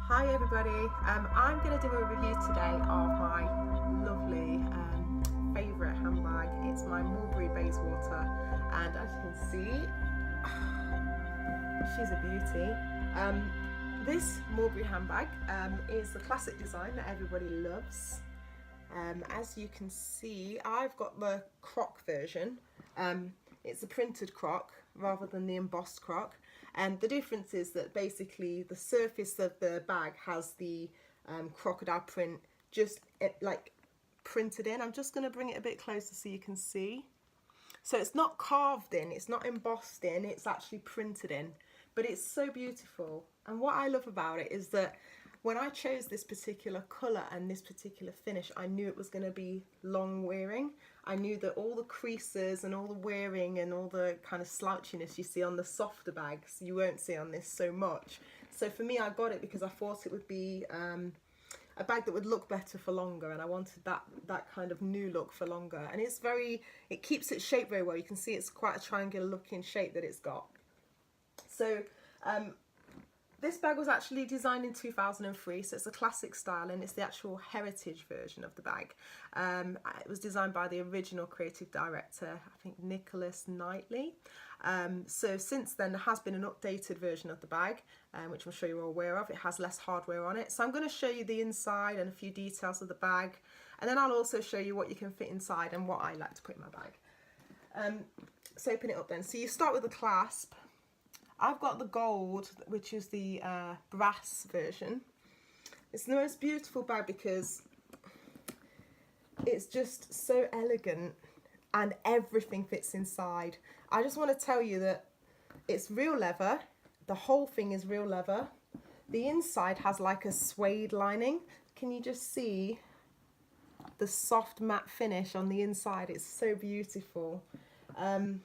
Hi everybody, I'm going to do a review today of my lovely favourite handbag. It's my Mulberry Bayswater, and as you can see, she's a beauty. This Mulberry handbag is the classic design that everybody loves. As you can see, I've got the croc version. It's a printed croc rather than the embossed croc, and the difference is that basically the surface of the bag has the crocodile print just like printed in. I'm just going to bring it a bit closer so you can see. So it's not carved in, it's not embossed in, it's actually printed in, but it's so beautiful. And what I love about it is that when I chose this particular colour and this particular finish, I knew it was going to be long wearing. I knew that all the creases and all the wearing and all the kind of slouchiness you see on the softer bags, you won't see on this so much. So for me, I got it because I thought it would be a bag that would look better for longer, and I wanted that kind of new look for longer. And it keeps its shape very well. You can see it's quite a triangular looking shape that it's got. So this bag was actually designed in 2003, so it's a classic style and it's the actual heritage version of the bag. It was designed by the original creative director, I think Nicholas Knightley. So since then there has been an updated version of the bag, which I'm sure you're all aware of. It has less hardware on it. So I'm going to show you the inside and a few details of the bag, and then I'll also show you what you can fit inside and what I like to put in my bag. So open it up then. So you start with the clasp. I've got the gold, which is the brass version. It's the most beautiful bag because it's just so elegant and everything fits inside. I just want to tell you that it's real leather. The whole thing is real leather. The inside has like a suede lining. Can you just see the soft matte finish on the inside? It's so beautiful. I'm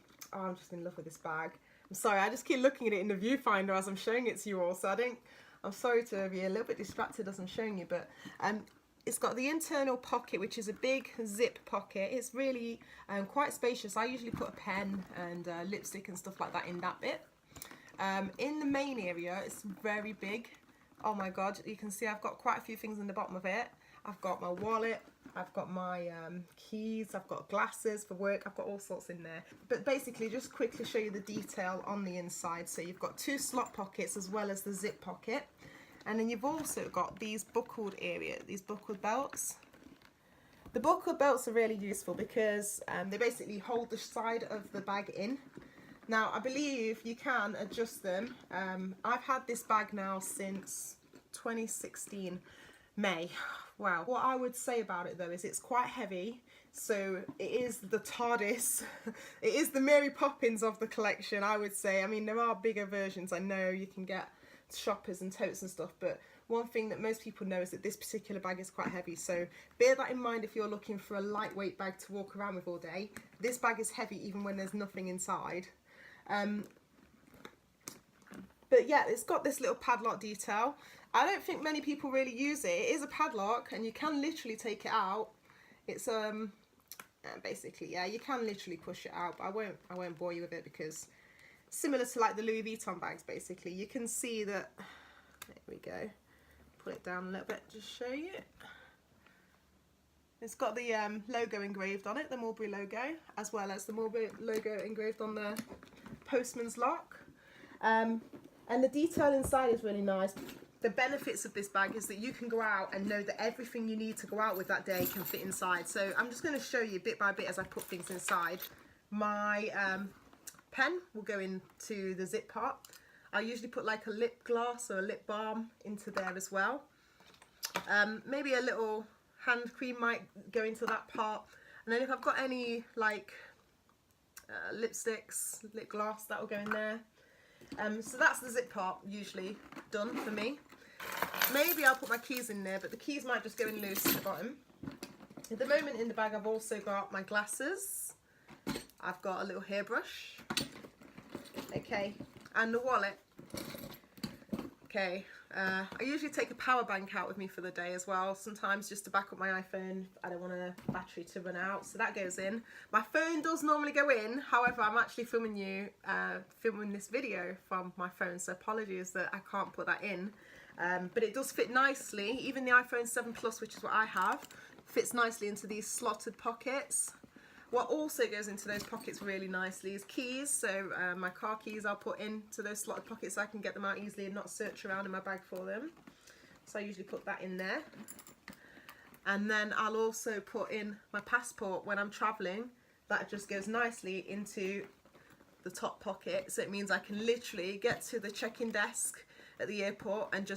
just in love with this bag. I'm sorry, I just keep looking at it in the viewfinder as I'm showing it to you all, so I'm sorry to be a little bit distracted as I'm showing you, but it's got the internal pocket, which is a big zip pocket. It's really quite spacious. I usually put a pen and lipstick and stuff like that in that bit. In the main area, it's very big. Oh my god, you can see I've got quite a few things in the bottom of it. I've got my wallet, I've got my keys, I've got glasses for work, I've got all sorts in there. But basically, just quickly show you the detail on the inside. So you've got two slot pockets as well as the zip pocket. And then you've also got these buckled these buckled belts. The buckled belts are really useful because they basically hold the side of the bag in. Now, I believe you can adjust them. I've had this bag now since 2016. May. Wow. What I would say about it though is it's quite heavy, so it is the TARDIS. It is the Mary Poppins of the collection, I would say. I mean, there are bigger versions, I know you can get shoppers and totes and stuff, but one thing that most people know is that this particular bag is quite heavy, so bear that in mind if you're looking for a lightweight bag to walk around with all day. This bag is heavy even when there's nothing inside. But yeah, it's got this little padlock detail. I don't think many people really use it. It is a padlock and you can literally take it out. It's basically, yeah, you can literally push it out, but I won't bore you with it because similar to like the Louis Vuitton bags, basically. You can see that, there we go, pull it down a little bit to show you. It's got the logo engraved on it, the Mulberry logo, as well as the Mulberry logo engraved on the postman's lock. And the detail inside is really nice. The benefits of this bag is that you can go out and know that everything you need to go out with that day can fit inside. So I'm just going to show you bit by bit as I put things inside. My pen will go into the zip part. I usually put like a lip gloss or a lip balm into there as well. Maybe a little hand cream might go into that part. And then if I've got any like lipsticks, lip gloss, that will go in there. So that's the zip part usually done for me. Maybe I'll put my keys in there, but the keys might just go in loose at the bottom. At the moment in the bag I've also got my glasses, I've got a little hairbrush, okay, and the wallet. Okay, I usually take a power bank out with me for the day as well, sometimes just to back up my iPhone. I don't want the battery to run out, so that goes in. My phone does normally go in, however I'm actually filming this video from my phone, so apologies that I can't put that in. but it does fit nicely. Even the iPhone 7 Plus, which is what I have, fits nicely into these slotted pockets. What also goes into those pockets really nicely is keys. So my car keys I'll put into those slotted pockets so I can get them out easily and not search around in my bag for them. So I usually put that in there. And then I'll also put in my passport when I'm traveling. That just goes nicely into the top pocket. So it means I can literally get to the check-in desk at the airport and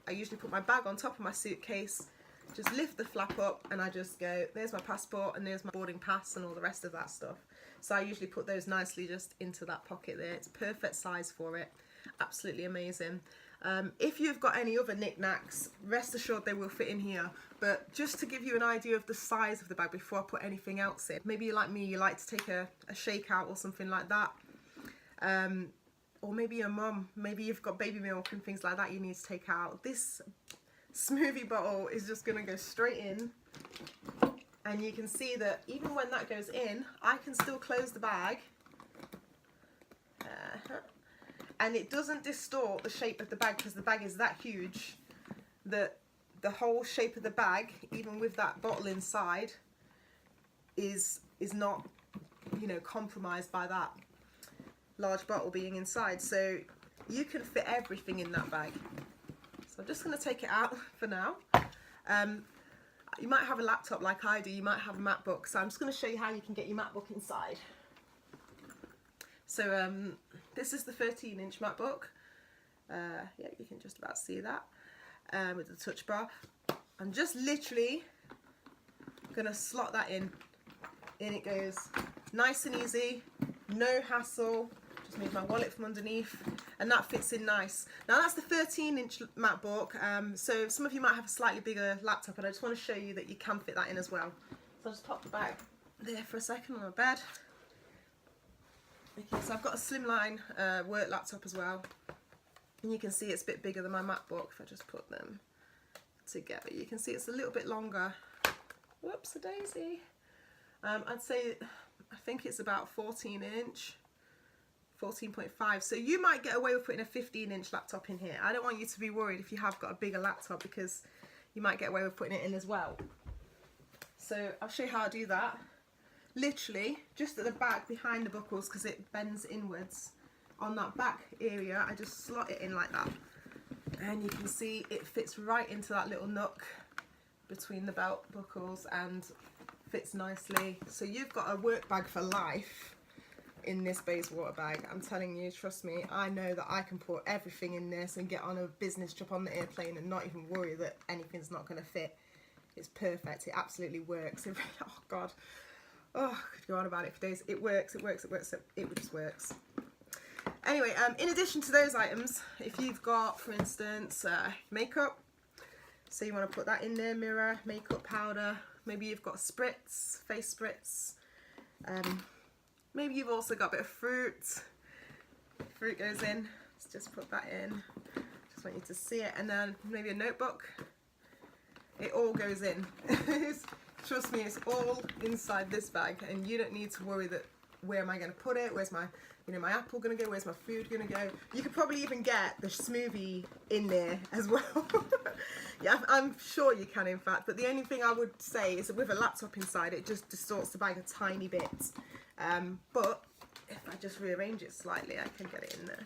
I usually put my bag on top of my suitcase, just lift the flap up and I just go, there's my passport and there's my boarding pass and all the rest of that stuff. So I usually put those nicely just into that pocket there. It's perfect size for it. Absolutely amazing. If you've got any other knickknacks, rest assured they will fit in here. But just to give you an idea of the size of the bag before I put anything else in, maybe you're like me, you like to take a shake out or something like that. Or maybe your mum, maybe you've got baby milk and things like that you need to take out. This smoothie bottle is just going to go straight in, and you can see that even when that goes in, I can still close the bag, and it doesn't distort the shape of the bag because the bag is that huge that the whole shape of the bag, even with that bottle inside, is not, you know, compromised by that large bottle being inside. So you can fit everything in that bag. So I'm just going to take it out for now. You might have a laptop like I do, you might have a MacBook, so I'm just going to show you how you can get your MacBook inside. So this is the 13-inch MacBook. Yeah, you can just about see that with the touch bar. I'm just literally going to slot that in. In it goes, nice and easy, no hassle. Just move my wallet from underneath, and that fits in nice. Now that's the 13-inch MacBook, so some of you might have a slightly bigger laptop, and I just want to show you that you can fit that in as well. So I'll just pop the bag there for a second on my bed. Okay, so I've got a slimline work laptop as well, and you can see it's a bit bigger than my MacBook. If I just put them together, you can see it's a little bit longer. Whoops, a daisy. I'd say, I think it's about 14-inch. 14.5, so you might get away with putting a 15-inch laptop in here. I don't want you to be worried if you have got a bigger laptop, because you might get away with putting it in as well. So I'll show you how I do that. Literally just at the back behind the buckles, because it bends inwards, on that back area I just slot it in like that, and you can see it fits right into that little nook between the belt buckles and fits nicely. So you've got a work bag for life in this Bayswater bag. I'm telling you, trust me, I know that I can put everything in this and get on a business trip on the airplane and not even worry that anything's not going to fit. It's perfect. It absolutely works. It, oh God, oh, I could go on about it for days. It works, it works, it works, it just works. Anyway, in addition to those items, if you've got, for instance, makeup, so you want to put that in there, mirror, makeup powder, maybe you've got spritz, face spritz, maybe you've also got a bit of fruit. Fruit goes in. Let's just put that in. Just want you to see it. And then maybe a notebook. It all goes in. Trust me, it's all inside this bag, and you don't need to worry that where am I going to put it? Where's my, you know, my apple going to go? Where's my food going to go? You could probably even get the smoothie in there as well. Yeah, I'm sure you can, in fact. But the only thing I would say is that with a laptop inside, it just distorts the bag a tiny bit. But if I just rearrange it slightly, I can get it in there.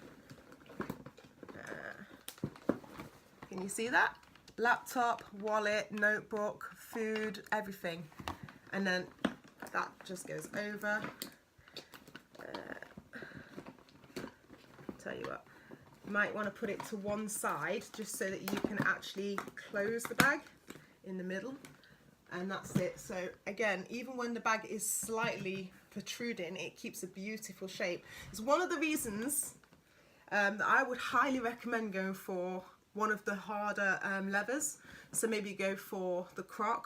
Can you see that? Laptop, wallet, notebook, food, everything. And then that just goes over. Tell you what, you might want to put it to one side just so that you can actually close the bag in the middle. And that's it. So again, even when the bag is slightly protruding, it keeps a beautiful shape. It's one of the reasons that I would highly recommend going for one of the harder leathers. So maybe go for the croc,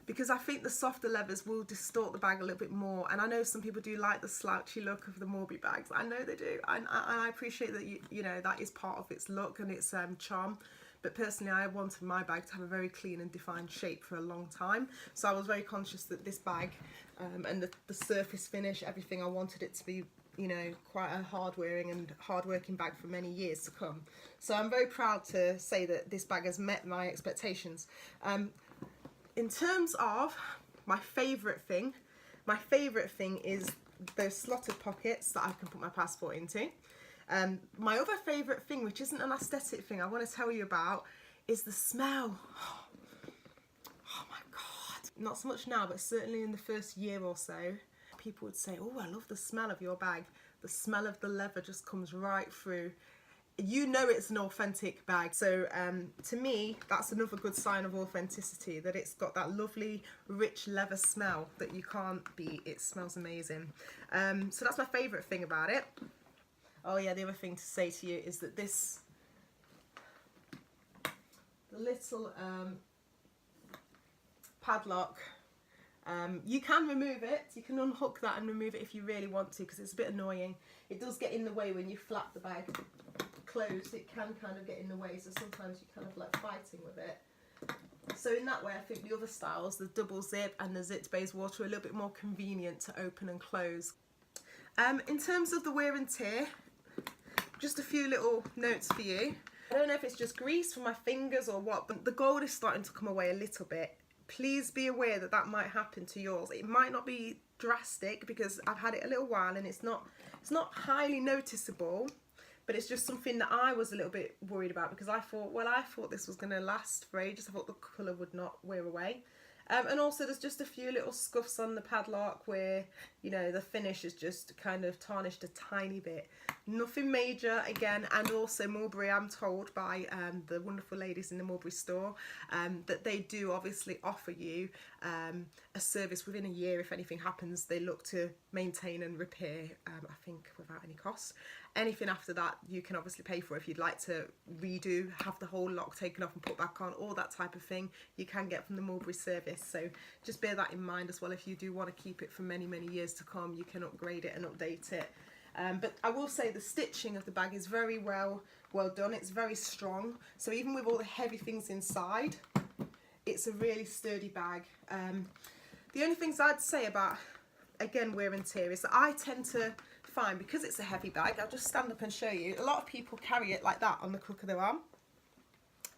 because I think the softer leathers will distort the bag a little bit more. And I know some people do like the slouchy look of the Mulberry bags. I know they do, and I appreciate that you know that is part of its look and its charm. But personally, I wanted my bag to have a very clean and defined shape for a long time. So I was very conscious that this bag and the surface finish, everything, I wanted it to be, you know, quite a hard-wearing and hard-working bag for many years to come. So I'm very proud to say that this bag has met my expectations. In terms of my favourite thing is those slotted pockets that I can put my passport into. My other favourite thing, which isn't an aesthetic thing I want to tell you about, is the smell. Oh my God. Not so much now, but certainly in the first year or so, people would say, oh, I love the smell of your bag. The smell of the leather just comes right through. You know it's an authentic bag. So to me, that's another good sign of authenticity, that it's got that lovely, rich leather smell that you can't beat. It smells amazing. So that's my favourite thing about it. Oh yeah, the other thing to say to you is that the little padlock, you can remove it. You can unhook that and remove it if you really want to, because it's a bit annoying. It does get in the way when you flap the bag closed. It can kind of get in the way, so sometimes you're kind of like fighting with it. So in that way, I think the other styles, the double zip and the zipped Bayswater, are a little bit more convenient to open and close. In terms of the wear and tear, just a few little notes for you. I don't know if it's just grease from my fingers or what, but the gold is starting to come away a little bit. Please be aware that that might happen to yours. It might not be drastic because I've had it a little while and it's not highly noticeable, but it's just something that I was a little bit worried about, because I thought this was going to last for ages. I thought the colour would not wear away. And also there's just a few little scuffs on the padlock where, you know, the finish is just kind of tarnished a tiny bit. Nothing major again. And also Mulberry, I'm told by the wonderful ladies in the Mulberry store, that they do obviously offer you a service within a year. If anything happens, they look to maintain and repair, I think without any cost. Anything after that you can obviously pay for. If you'd like to redo, have the whole lock taken off and put back on, all that type of thing, you can get from the Mulberry service. So just bear that in mind as well. If you do want to keep it for many years to come, you can upgrade it and update it. But I will say the stitching of the bag is very well done. It's very strong, so even with all the heavy things inside, it's a really sturdy bag. The only things I'd say about, again, wear and tear, is that I tend to find, because it's a heavy bag, I'll just stand up and show you, a lot of people carry it like that on the crook of their arm.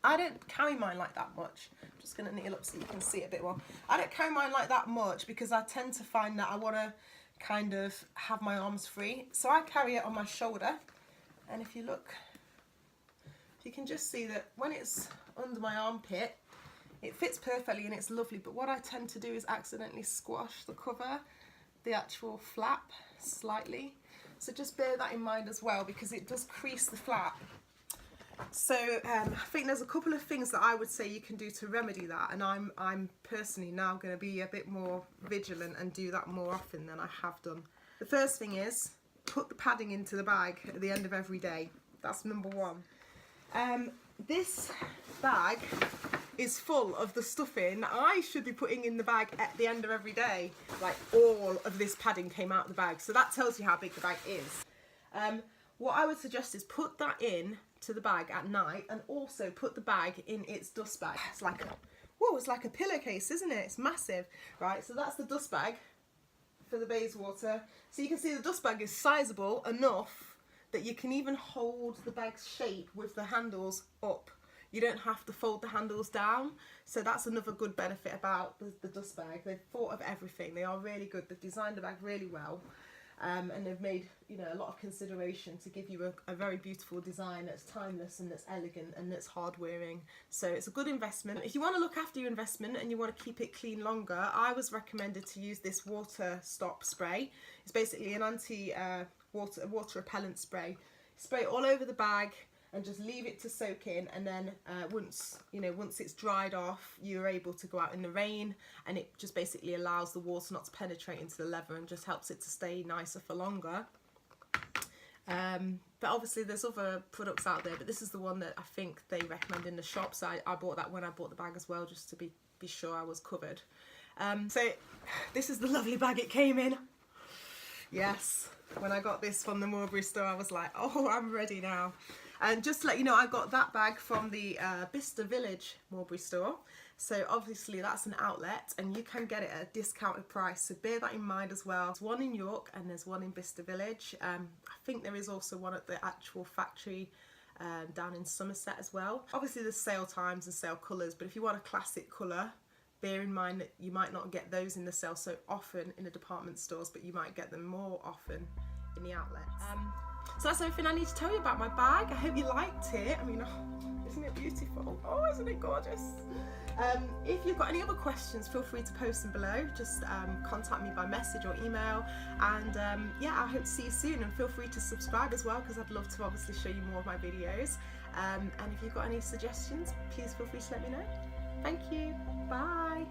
I don't carry mine like that much. I'm just going to kneel up so you can see it a bit more. I don't carry mine like that much because I tend to find that I want to kind of have my arms free. So I carry it on my shoulder, and if you look, you can just see that when it's under my armpit, it fits perfectly and it's lovely. But what I tend to do is accidentally squash the cover, the actual flap, slightly. So just bear that in mind as well, because it does crease the flap. So I think there's a couple of things that I would say you can do to remedy that, and I'm personally now going to be a bit more vigilant and do that more often than I have done. The first thing is put the padding into the bag at the end of every day. That's number one. This bag is full of the stuffing I should be putting in the bag at the end of every day. Like, all of this padding came out of the bag, so that tells you how big the bag is. What I would suggest is put that in to the bag at night, and also put the bag in its dust bag. It's like a pillowcase, isn't it? It's massive, right? So that's the dust bag for the Bayswater. So you can see the dust bag is sizable enough that you can even hold the bag's shape with the handles up. You don't have to fold the handles down. So that's another good benefit about the dust bag. They've thought of everything. They are really good. They've designed the bag really well. And they've made, you know, a lot of consideration to give you a very beautiful design that's timeless and that's elegant and that's hard wearing. So it's a good investment. If you want to look after your investment and you want to keep it clean longer, I was recommended to use this water stop spray. It's basically an water repellent spray. Spray it all over the bag and just leave it to soak in, and then once it's dried off, you're able to go out in the rain, and it just basically allows the water not to penetrate into the leather and just helps it to stay nicer for longer. But obviously there's other products out there, but this is the one that I think they recommend in the shop, so I bought that when I bought the bag as well, just to be sure I was covered. So this is the lovely bag it came in. Yes, when I got this from the Mulberry store, I was like, oh, I'm ready now. And just to let you know, I got that bag from the Bicester Village Mulberry store. So obviously that's an outlet and you can get it at a discounted price, so bear that in mind as well. There's one in York and there's one in Bicester Village. I think there is also one at the actual factory down in Somerset as well. Obviously there's sale times and sale colours, but if you want a classic colour, bear in mind that you might not get those in the sale so often in the department stores, but you might get them more often in the outlets. So that's everything I need to tell you about my bag. I hope you liked it. I mean, oh, isn't it beautiful? Oh, isn't it gorgeous? If you've got any other questions, feel free to post them below. Just contact me by message or email, and yeah, I hope to see you soon, and feel free to subscribe as well, because I'd love to obviously show you more of my videos. And if you've got any suggestions, please feel free to let me know. Thank you. Bye.